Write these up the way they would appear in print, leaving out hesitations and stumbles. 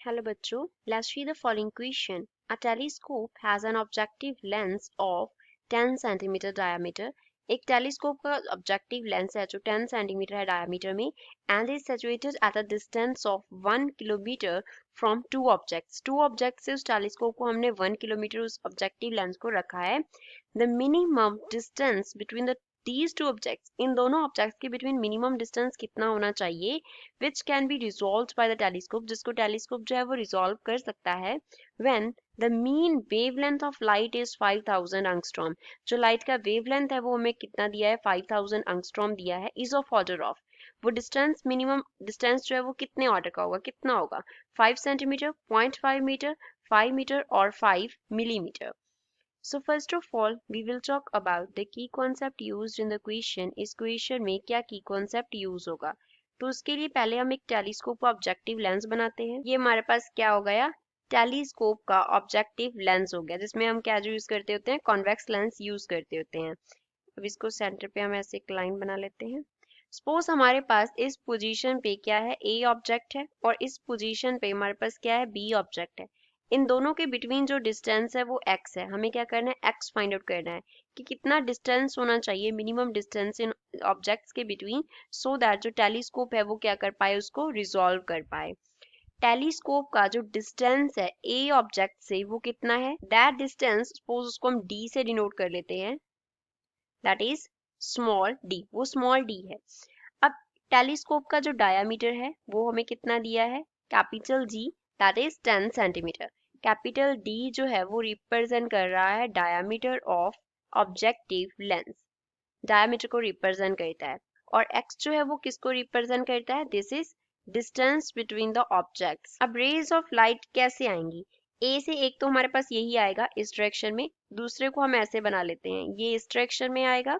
Hello बच्चों, let's read the following question. A telescope has an objective lens of 10 centimeter diameter. एक telescope का objective lens है जो 10 centimetre है diameter में and is situated at a distance of 1 kilometre from two objects. Two object से उस telescope को हमने 1 किलोमीटर उस ऑब्जेक्टिव लेंस को रखा है। The minimum distance between the these two objects, इन दोनों ऑब्जेक्ट्स के बिटवीन मिनिमम डिस्टेंस कितना होना चाहिए, which can be resolve by the telescope, जिसको टेलीस्कोप जो है वो रिजॉल्व कर सकता है। When the mean wavelength of light is 5000 angstrom, जो लाइट का वेवलेंथ है वो हमें कितना दिया है, 5000 एंगस्ट्रॉम दिया है, इज ऑफ ऑर्डर ऑफ, वो डिस्टेंस मिनिमम डिस्टेंस जो है वो कितने ऑर्डर का होगा, कितना होगा, 5 सेंटीमीटर, 0.5 मीटर, 5 मीटर और 5 millimetre. So first of all, we will talk about the key concept used in the question. इस question में क्या key concept use होगा, तो उसके लिए पहले हम एक टेलीस्कोप का ऑब्जेक्टिव लेंस बनाते हैं। ये हमारे पास क्या हो गया, टेलीस्कोप का ऑब्जेक्टिव लेंस हो गया, जिसमें हम क्या यूज करते होते हैं, कॉन्वेक्स लेंस यूज करते होते हैं। अब इसको सेंटर पे हम ऐसे एक लाइन बना लेते हैं। सपोज हमारे पास इस पोजीशन पे क्या है, ए ऑब्जेक्ट है और इस पोजीशन पे हमारे पास क्या है, बी ऑब्जेक्ट है। इन दोनों के बिटवीन जो डिस्टेंस है वो x है। हमें क्या करना है, x फाइंड आउट करना है कि कितना डिस्टेंस होना चाहिए, मिनिमम डिस्टेंस इन ऑब्जेक्ट्स के बिटवीन, सो दैट जो टेलीस्कोप है वो क्या कर पाए, उसको रिजॉल्व कर पाए। टेलीस्कोप का जो डिस्टेंस है ए ऑब्जेक्ट से वो कितना है, दैट डिस्टेंस सपोज उसको हम d से डिनोट कर लेते हैं, दैट इज स्मॉल d, वो स्मॉल d है। अब टेलीस्कोप का जो डायामीटर है वो हमें कितना दिया है, capital G, that is 10 centimetre. Capital D जो है वो रिप्रेजेंट कर रहा है diameter of objective lens, diameter को रिप्रेजेंट करता है। और x जो है वो किसको रिप्रेजेंट करता है, this is distance between the objects. अब रेज ऑफ लाइट कैसे आएंगी, ए से एक तो हमारे पास यही आएगा इस डायरेक्शन में, दूसरे को हम ऐसे बना लेते हैं, ये इस डायरेक्शन में आएगा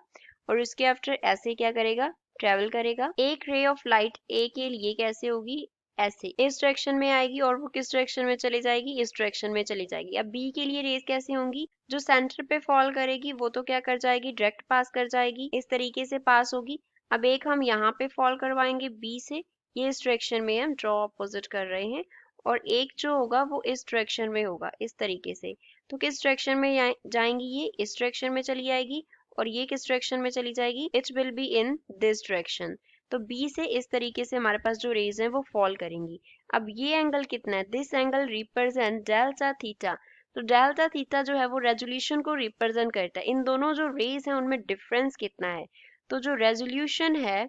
और इसके आफ्टर ऐसे क्या करेगा, ट्रेवल करेगा। एक रे ऑफ लाइट ए के लिए कैसे होगी, ऐसे इस डायरेक्शन में आएगी और वो किस डायरेक्शन में चली जाएगी, इस डायरेक्शन में चली जाएगी। अब बी के लिए रेज कैसे होंगी, जो सेंटर पे फॉल करेगी वो तो क्या कर जाएगी, डायरेक्ट पास कर जाएगी, इस तरीके से पास होगी। अब एक हम यहाँ पे फॉल करवाएंगे बी से, ये इस डायरेक्शन में हम ड्रॉ अपोजिट कर रहे हैं, और एक जो होगा वो इस डायरेक्शन में होगा इस तरीके से। तो किस डायरेक्शन में जाएंगी, ये इस डायरेक्शन में चली जाएगी और ये किस डायरेक्शन में चली जाएगी, it will be in this direction. तो B से इस तरीके से हमारे पास जो रेज हैं वो फॉल करेंगी। अब ये एंगल कितना है, this angle represent delta theta. तो डेल्टा थीटा जो है वो रेजोल्यूशन को रिप्रेजेंट करता है। इन दोनों जो रेज हैं उनमें डिफरेंस कितना है, तो जो रेजोल्यूशन है,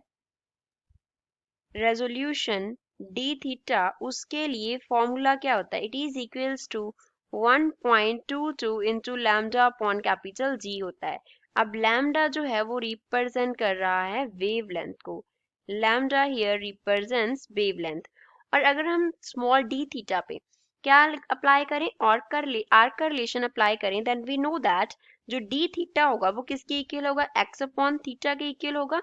रेजोल्यूशन डी थीटा, उसके लिए फॉर्मूला क्या होता है, it is equals to 1.22 into lambda upon capital G होता है। अब लैम्डा जो है वो रिप्रेजेंट कर रहा है वेवलेंथ को, लैम्डा हियर रिप्रेजेंट्स वेवलेंथ। और अगर हम स्मॉल डी थीटा पे क्या अप्लाई करें, आर्क रिलेशन अप्लाई करें, देन वी नो दैट जो डी थीटा होगा वो किसके इक्वल होगा, एक्स अपॉन थीटा के इक्वल होगा।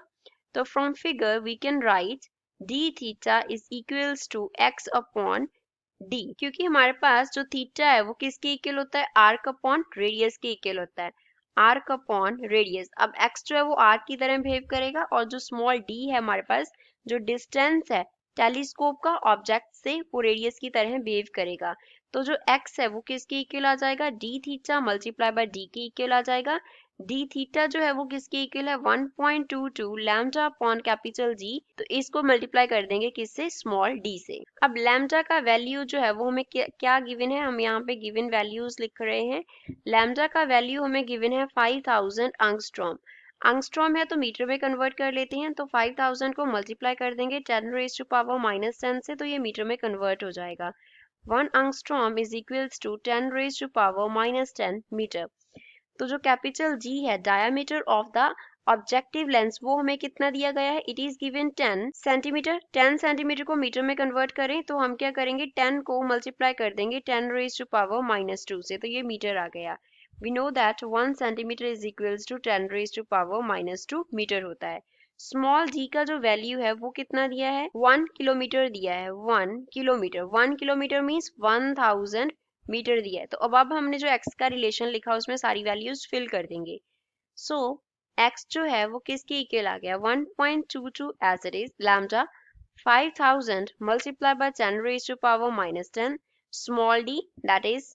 तो from figure we can write d theta is equals to x upon d, क्योंकि हमारे पास जो थीटा है वो किसके इक्वल होता है, आर्क अपॉन रेडियस के इक्वल होता है, आर्क अपॉन रेडियस। अब x जो है वो आर्क की तरह बिहेव करेगा और जो स्मॉल d है हमारे पास, जो डिस्टेंस है टेलीस्कोप का ऑब्जेक्ट से, वो रेडियस की तरह बिहेव करेगा। तो जो x है वो किसके इक्वल आ जाएगा, d theta multiply by d के इक्वल आ जाएगा। d थीटा जो है वो किसके इक्वल है, 1.22 लैम्डा अपॉन कैपिटल G। तो इसको मल्टीप्लाई कर देंगे किससे, स्मॉल d से। अब लैम्डा का वैल्यू जो है वो हमें क्या गिवन है, हम यहाँ पे गिवन वैल्यूज लिख रहे हैं। लैम्डा का वैल्यू हमें गिवन है 5000 एंगस्ट्रॉम। एंगस्ट्रॉम है तो मीटर में कन्वर्ट कर लेते हैं, तो 5000 को मल्टीप्लाई कर देंगे 10 रेज टू पावर -10 से, तो ये मीटर में कन्वर्ट हो जाएगा। 1 angstrom is equals to 10 raise to power -10 metre. तो जो कैपिटल G है, diameter of the objective lens, वो हमें कितना दिया गया है, it is given 10 centimetre. 10 centimetre को मीटर में कन्वर्ट करें तो हम क्या करेंगे, 10 को मल्टीप्लाई कर देंगे 10 रेज टू पावर -2 से, तो ये मीटर आ गया। We know that 1 centimetre is equals to 10 raise to power -2 metre होता है। स्मॉल d का जो वैल्यू है वो कितना दिया है, 1 किलोमीटर दिया है, 1 किलोमीटर, 1 किलोमीटर मीन्स 1000 मीटर दिया है। तो अब हमने जो x का रिलेशन लिखा उसमें सारी वैल्यूज फिल कर देंगे। x जो है वो किसके इक्वल आ गया, 1.22 as it is lambda, 5000 multiplied by 10 raised to power minus 10, small d that is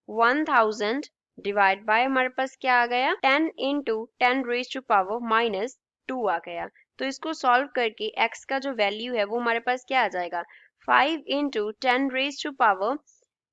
1000 divide by हमारे पास क्या आ गया 10 into 10 raise to power minus 2 आ गया। तो इसको सॉल्व करके x का जो वैल्यू है वो हमारे पास क्या आ जाएगा 5 into 10 raise to power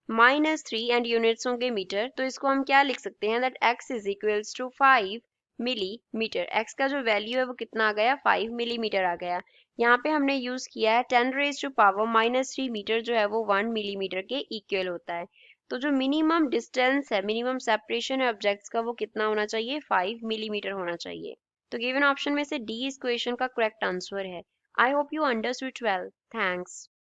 minus 3 and units होंगे मीटर। तो इसको हम क्या लिख सकते हैं that x is equals to 5 millimetre. x का जो वैल्यू है वो कितना आ गया 5 मिलीमीटर आ गया। यहाँ पे हमने यूज किया है 10 raise to power minus 3 metre जो है वो 1 मिलीमीटर के इक्वल होता है। तो जो मिनिमम डिस्टेंस है मिनिमम सेपरेशन है ऑब्जेक्ट्स का वो कितना होना चाहिए 5 मिलीमीटर होना चाहिए। तो गिवन ऑप्शन में से डी इस क्वेश्चन का करेक्ट आंसर है। I hope you understood well. Thanks.